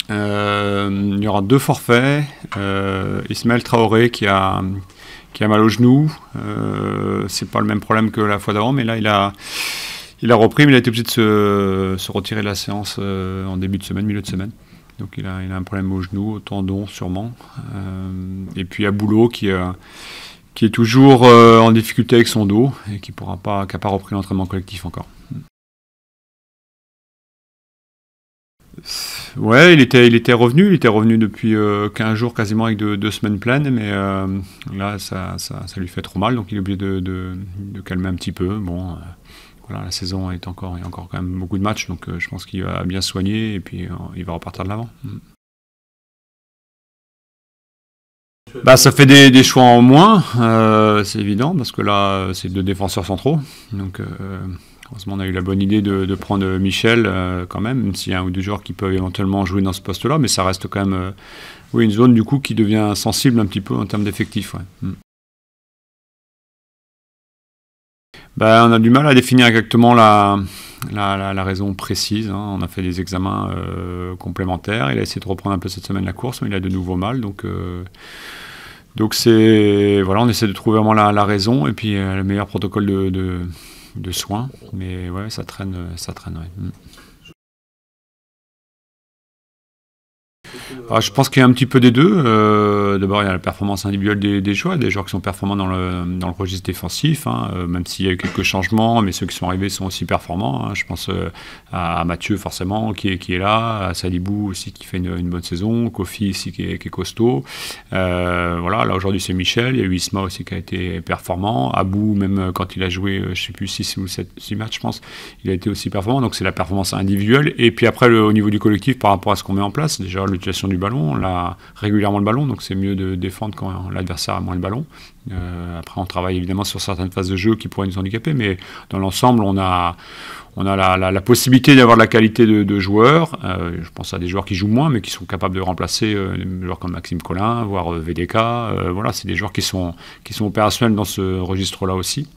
Il y aura 2 forfaits. Ismaël Traoré qui a mal au genou. C'est pas le même problème que la fois d'avant, mais là il a repris, mais il a été obligé de se retirer de la séance en début de semaine, milieu de semaine. Donc il a un problème au genou, au tendon sûrement. Et puis il y a Boulot qui est toujours en difficulté avec son dos et qui n'a pas repris l'entraînement collectif encore. Ouais, il était revenu depuis 15 jours quasiment avec 2 semaines pleines, mais là ça lui fait trop mal, donc il est obligé de calmer un petit peu. Bon, voilà, la saison il y a encore quand même beaucoup de matchs, donc je pense qu'il va bien se soigner et puis il va repartir de l'avant. Bah, ça fait des choix en moins, c'est évident, parce que là, c'est 2 défenseurs centraux. Donc, heureusement, on a eu la bonne idée de prendre Michel quand même s'il y a un ou 2 joueurs qui peuvent éventuellement jouer dans ce poste-là, mais ça reste quand même oui, une zone du coup qui devient sensible un petit peu en termes d'effectifs. Ouais. Bah, on a du mal à définir exactement la raison précise. Hein. On a fait des examens complémentaires. Il a essayé de reprendre un peu cette semaine la course, mais il a de nouveau mal. Donc voilà, on essaie de trouver vraiment la raison et puis le meilleur protocole de soins. Mais ouais, ça traîne. Ouais. Alors, je pense qu'il y a un petit peu des deux. D'abord, il y a la performance individuelle des joueurs qui sont performants dans le registre défensif, hein, même s'il y a eu quelques changements, mais ceux qui sont arrivés sont aussi performants. Hein. Je pense à Mathieu, forcément, qui est là, à Salibou aussi, qui fait une bonne saison, Kofi aussi, qui est costaud. Voilà, là aujourd'hui, c'est Michel. Il y a eu Isma aussi qui a été performant. Abou, même quand il a joué, je ne sais plus, 6 ou 6 matchs, je pense, il a été aussi performant. Donc, c'est la performance individuelle. Et puis après, au niveau du collectif, par rapport à ce qu'on met en place, déjà, l'utilisation du ballon, on a régulièrement le ballon, donc c'est mieux de défendre quand l'adversaire a moins le ballon. Après, on travaille évidemment sur certaines phases de jeu qui pourraient nous handicaper, mais dans l'ensemble, on a la possibilité d'avoir de la qualité de joueurs. Je pense à des joueurs qui jouent moins, mais qui sont capables de remplacer des joueurs comme Maxime Collin, voire VDK. Voilà, c'est des joueurs qui sont opérationnels dans ce registre-là aussi.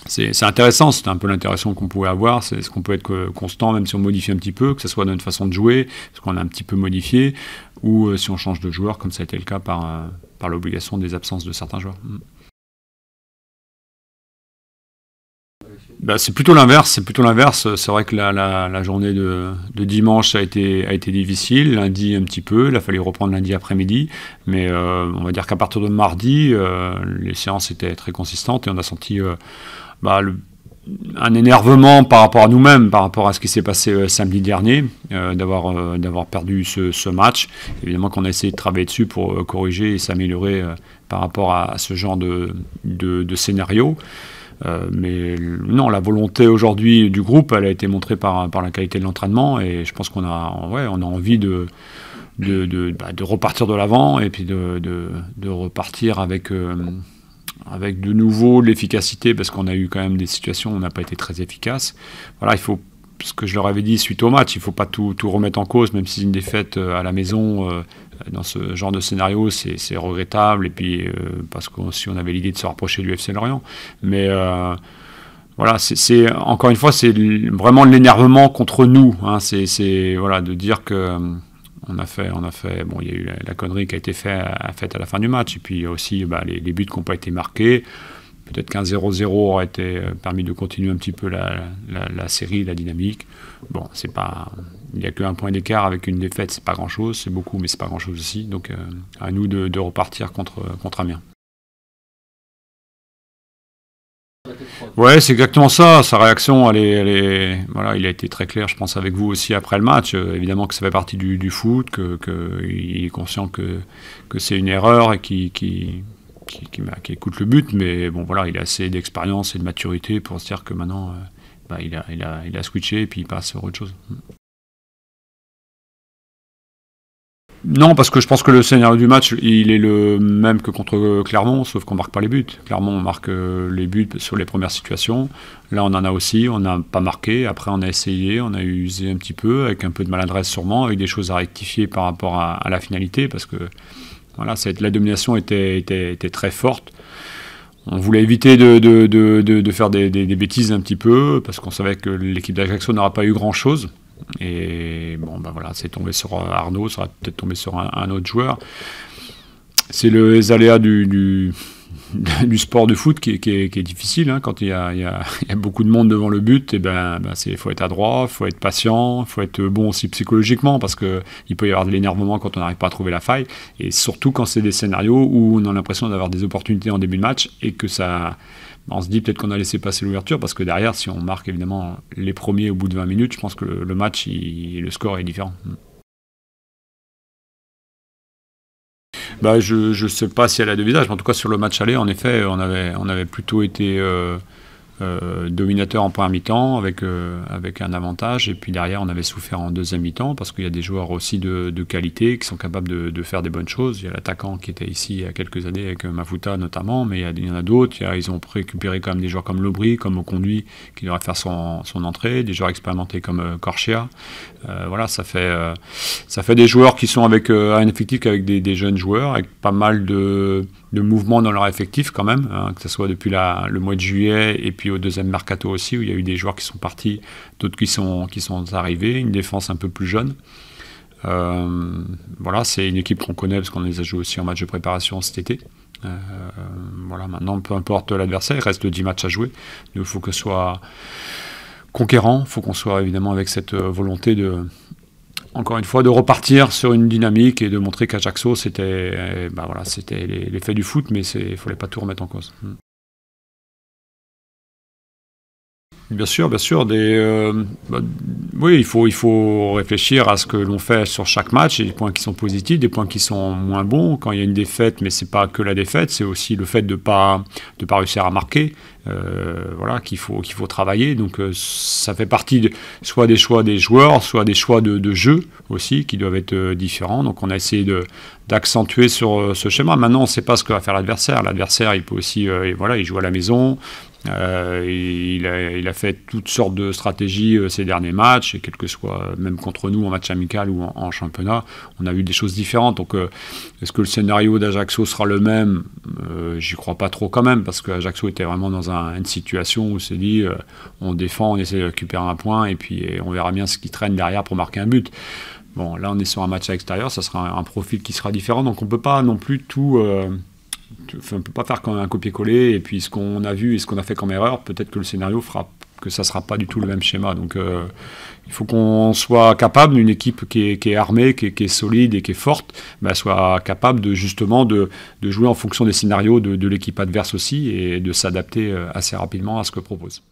C'est intéressant, c'est un peu l'interaction qu'on pouvait avoir, c'est ce qu'on peut être constant même si on modifie un petit peu, que ce soit notre façon de jouer, ce qu'on a un petit peu modifié, ou si on change de joueur, comme ça a été le cas par l'obligation des absences de certains joueurs. Bah, c'est plutôt l'inverse. C'est vrai que la journée de dimanche a été difficile, lundi un petit peu, il a fallu reprendre lundi après-midi, mais on va dire qu'à partir de mardi, les séances étaient très consistantes et on a senti un énervement par rapport à nous-mêmes, par rapport à ce qui s'est passé samedi dernier, d'avoir perdu ce match. Évidemment qu'on a essayé de travailler dessus pour corriger et s'améliorer par rapport à ce genre de scénario. Mais non, la volonté aujourd'hui du groupe, elle a été montrée par la qualité de l'entraînement et je pense qu'on a envie de repartir de l'avant et puis de repartir avec de nouveau l'efficacité, parce qu'on a eu quand même des situations où on n'a pas été très efficace. Voilà, il faut, ce que je leur avais dit suite au match, il ne faut pas tout remettre en cause, même si une défaite à la maison, dans ce genre de scénario, c'est regrettable, et puis parce que si on avait l'idée de se rapprocher du FC Lorient. Mais voilà, encore une fois, c'est vraiment l'énervement contre nous. Hein, voilà, de dire que on a fait, bon, il y a eu la connerie qui a été faite à la fin du match, et puis il y a aussi les buts qui n'ont pas été marqués. Peut-être qu'un 0-0 aurait été permis de continuer un petit peu la série, la dynamique. Bon, c'est pas, il n'y a qu'un point d'écart avec une défaite, c'est pas grand-chose, c'est beaucoup, mais c'est pas grand-chose aussi. Donc à nous de repartir contre Amiens. Ouais, c'est exactement ça. Sa réaction, voilà, il a été très clair, je pense, avec vous aussi après le match. Évidemment que ça fait partie du foot, qu'il est conscient que c'est une erreur et qui écoute le but, mais bon, voilà, il a assez d'expérience et de maturité pour se dire que maintenant, il a switché et puis il passe sur autre chose. Non, parce que je pense que le scénario du match, il est le même que contre Clermont, sauf qu'on marque pas les buts. Clermont, on marque les buts sur les premières situations. Là, on en a aussi, on n'a pas marqué. Après, on a essayé, on a usé un petit peu, avec un peu de maladresse sûrement, avec des choses à rectifier par rapport à la finalité, parce que voilà, la domination était très forte. On voulait éviter de faire des bêtises un petit peu, parce qu'on savait que l'équipe d'Ajaccio n'aura pas eu grand-chose. Et bon, ben voilà, c'est tombé sur Arnaud, ça va peut-être tomber sur un autre joueur. C'est les aléas du sport de foot qui est difficile, hein. Quand il y a beaucoup de monde devant le but, et faut être adroit, il faut être patient, il faut être bon aussi psychologiquement, parce qu'il peut y avoir de l'énervement quand on n'arrive pas à trouver la faille, et surtout quand c'est des scénarios où on a l'impression d'avoir des opportunités en début de match, et que on se dit peut-être qu'on a laissé passer l'ouverture, parce que derrière, si on marque évidemment les premiers au bout de 20 minutes, je pense que le match, le score est différent. Je ne sais pas si elle a deux visages, mais en tout cas sur le match aller, en effet, on avait plutôt été dominateur en première mi-temps avec un avantage, et puis derrière on avait souffert en deuxième mi-temps parce qu'il y a des joueurs aussi de qualité qui sont capables de faire des bonnes choses. Il y a l'attaquant qui était ici il y a quelques années avec Mafuta notamment, mais il y en a d'autres. Ils ont récupéré quand même des joueurs comme Lobry, comme Oconduit qui devrait faire son entrée, des joueurs expérimentés comme Corchia. Voilà, ça fait des joueurs qui sont avec un effectif avec des jeunes joueurs, avec pas mal de mouvements dans leur effectif quand même, hein, que ce soit depuis le mois de juillet et puis au deuxième mercato aussi, où il y a eu des joueurs qui sont partis, d'autres qui sont arrivés, une défense un peu plus jeune. Voilà, c'est une équipe qu'on connaît parce qu'on les a joués aussi en match de préparation cet été. Voilà, maintenant, peu importe l'adversaire, il reste 10 matchs à jouer. Il faut que ce soit conquérant, il faut qu'on soit évidemment avec cette volonté encore une fois, de repartir sur une dynamique et de montrer qu'Ajaccio, c'était l'effet du foot, mais il ne fallait pas tout remettre en cause. Bien sûr, oui, il faut réfléchir à ce que l'on fait sur chaque match, et des points qui sont positifs, des points qui sont moins bons. Quand il y a une défaite, mais c'est pas que la défaite, c'est aussi le fait de pas réussir à marquer. Voilà, qu'il faut travailler. Donc ça fait partie soit des choix des joueurs, soit des choix de jeu aussi qui doivent être différents. Donc on a essayé d'accentuer sur ce schéma. Maintenant, on ne sait pas ce que va faire l'adversaire. L'adversaire, il peut aussi, il joue à la maison. Il a fait toutes sortes de stratégies ces derniers matchs, et quel que soit, même contre nous en match amical ou en championnat, on a vu des choses différentes. Donc est-ce que le scénario d'Ajaccio sera le même? J'y crois pas trop quand même, parce qu'Ajaccio était vraiment dans une situation où on s'est dit on défend, on essaie de récupérer un point, et puis on verra bien ce qui traîne derrière pour marquer un but. Bon, là on est sur un match à l'extérieur, ça sera un profil qui sera différent, donc on peut pas non plus tout... on ne peut pas faire comme un copier-coller, et puis ce qu'on a vu et ce qu'on a fait comme erreur, peut-être que le scénario fera que ça ne sera pas du tout le même schéma. Donc il faut qu'on soit capable, une équipe qui est armée, qui est solide et qui est forte, soit capable de jouer en fonction des scénarios de l'équipe adverse aussi, et de s'adapter assez rapidement à ce que propose.